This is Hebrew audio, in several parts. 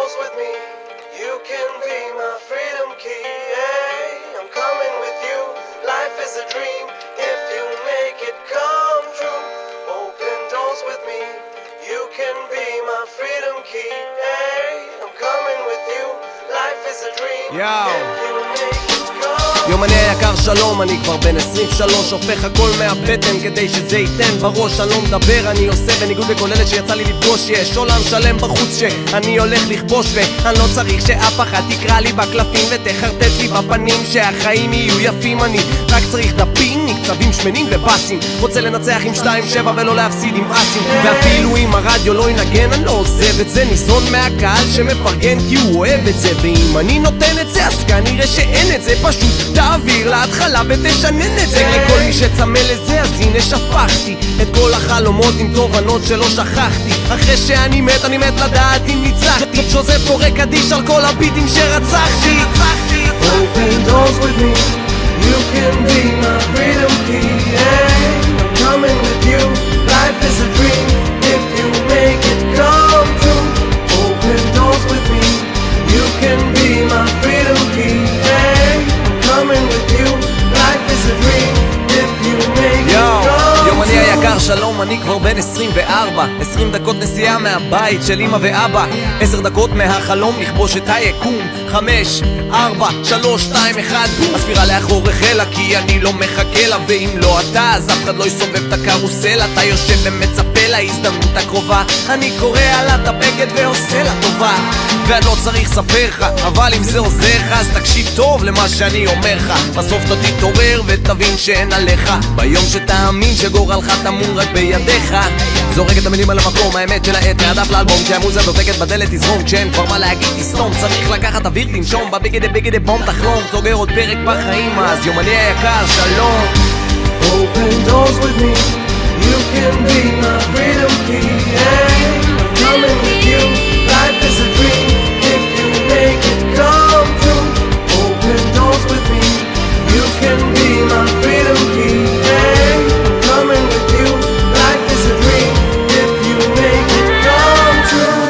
doors with me. You can be my freedom key. Hey, I'm coming with you. Life is a dream if you make it come true. Open doors with me. You can be my freedom key. Hey, I'm coming with you. Life is a dream if you make it come. יומני היקר שלום, אני כבר בן 23, הופך הכל מהבטן כדי שזה ייתן בראש. אני לא מדבר, אני עושה בניגוד לכל אלה שיצא לי לפגוש. יש עולם שלם בחוץ שאני הולך לכבוש, ואני לא צריך שאף אחד תקרא לי בקלפים ותחרטט לי בפנים שהחיים יהיו יפים. אני רק צריך דפים, נקצבים שמנים ובאסים, רוצה לנצח עם 2-7 ולא להפסיד עם אסים. ואפילו אם הרדיו לא ינגן אני לא עוזב את זה, ניזון מהקהל שמפרגן כי הוא אוהב את זה. ואם אני נותן את זה אז כנראה שאין את זה, פשוט תעביר להתחלה ותשנן את זה. לכל מי שצמא לזה אז הנה שפכתי את כל החלומות עם תובנות שלא שכחתי. אחרי שאני מת אני מת לדעת אם ניצחתי. ג'וזף קורא קדיש על כל הביטים שרצחתי. Open doors with me. You can be my freedom key. Hey, I'm coming with you. Life is a dream if you make it come true. Open doors with me. You can be my freedom key. Hey, I'm coming with you. Life is a dream if you make it come true. יומני היקר שלום, אני כבר בן 24, 20 דקות נסיעה מהבית של אמא ואבא, 10 דקות מהחלום לכבוש את היקום. 5, 4, 3, 2, 1 הספירה לאחור החלה כי אני לא מחכה לה. ואם לא אתה אז אף אחד לא יסובב את הקרוסל. אתה יושב ומצפה להזדמנות הקרובה, אני קורא עלה את הבגד ועושה לה טובה. ואני לא צריך לספר לך, אבל אם זה עוזר לך אז תקשיב טוב למה שאני אומר לך. בסוף אתה תתעורר ותבין שאין עליך, ביום שתאמין שגורלך טמון רק בידיך. זורק את המילים על המקום, האמת של העת מהדף לאלבום, כשהמוזה דופקת בדלת תזרום, כשאין כבר מה להגיד תסתום. צריך לקחת אוויר תנשום, בביגדה בום תחלום, סוגר עוד פרק בחיים אז יומני היקר שלום. Open doors with me. You can be my freedom key. Hey, I'm coming with you. Life is a dream if you make it come true. Open doors with me. You can be my freedom key. Hey, I'm coming with you. Life is a dream if you make it come true.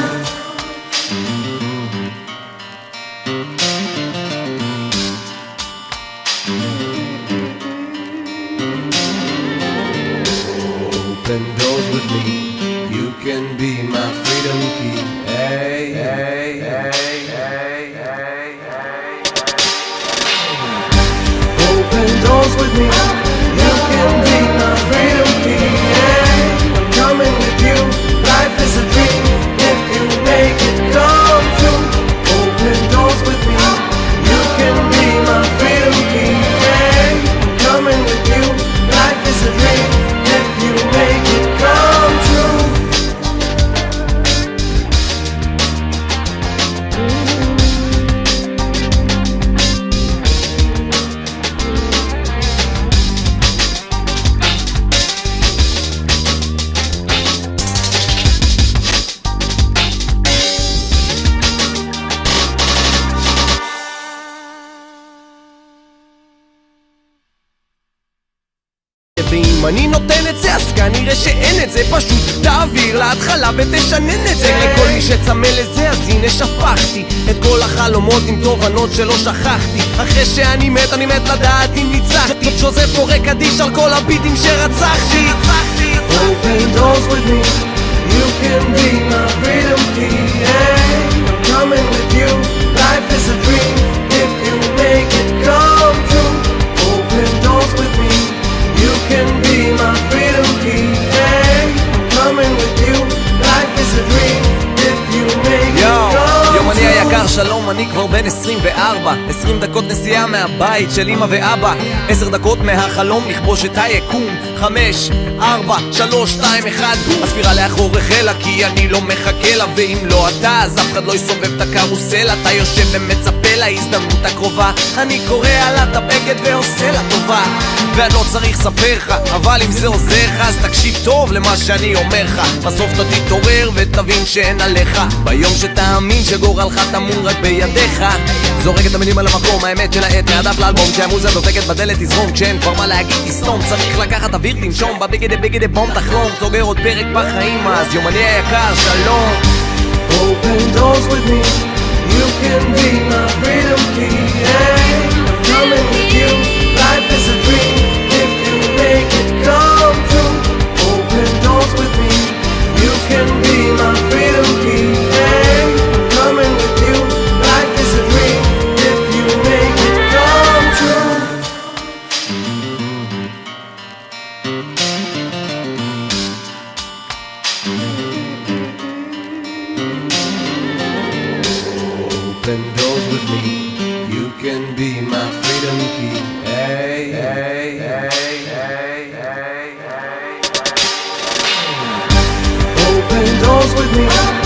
Open doors with me. You can be my freedom key. Hey, hey, hey, hey, hey, hey. Open doors with me. You can be my freedom key. Hey, I'm coming with you. Life is a dream if you make it come true. Open doors with me. You can be my freedom key. Hey, I'm coming with you. Life is a dream if you make it come true. ואם אני נותן את זה אז כנראה שאין את זה, פשוט תעביר להתחלה ותשנן את זה. לכל מי שצמא לזה אז הנה שפכתי את כל החלומות עם תובנות שלא שכחתי. אחרי שאני מת אני מת לדעת אם ניצחתי. ג'וזף קורא קדיש על כל הביטים שרצחתי. Open doors with me. You can be my freedom key. Hey, I'm coming with you. Life is a dream if you make it come true. Open doors with me. You can be my freedom key. Hey, I'm coming with you. Life is a dream if you make it come true. יומני היקר שלום, אני כבר בן 24, 20 דקות נסיעה מהבית של אמא ואבא, 10 דקות מהחלום לכבוש את היקום. 5, 4, 3, 2, 1 הספירה לאחור החלה כי אני לא מחכה לה. ואם לא אתה אז אף אחד לא יסובב את הקרוסל. אתה יושב ומצפה להזדמנות הקרובה, אני קורא עלה את הבגד ועושה לה טובה. ואני לא צריך לספר לך, אבל אם זה עוזר לך אז תקשיב טוב למה שאני אומר לך. בסוף אתה תתעורר ותבין שאין עליך, ביום שתאמין שגורלך טמון רק בידיך. זורק את המילים על המקום, האמת של העת מהדף לאלבום, כשהמוזה דופקת בדלת תזרום, כשאין כבר מה להגיד תסתום. צריך לקחת אוויר תנשום, בביגדה בום תחלום, סוגר עוד פרק בחיים אז יומני היקר שלום. Open doors with me. doors with me. You can be my freedom key. Hey, hey, hey, hey, hey, hey. Open doors with me.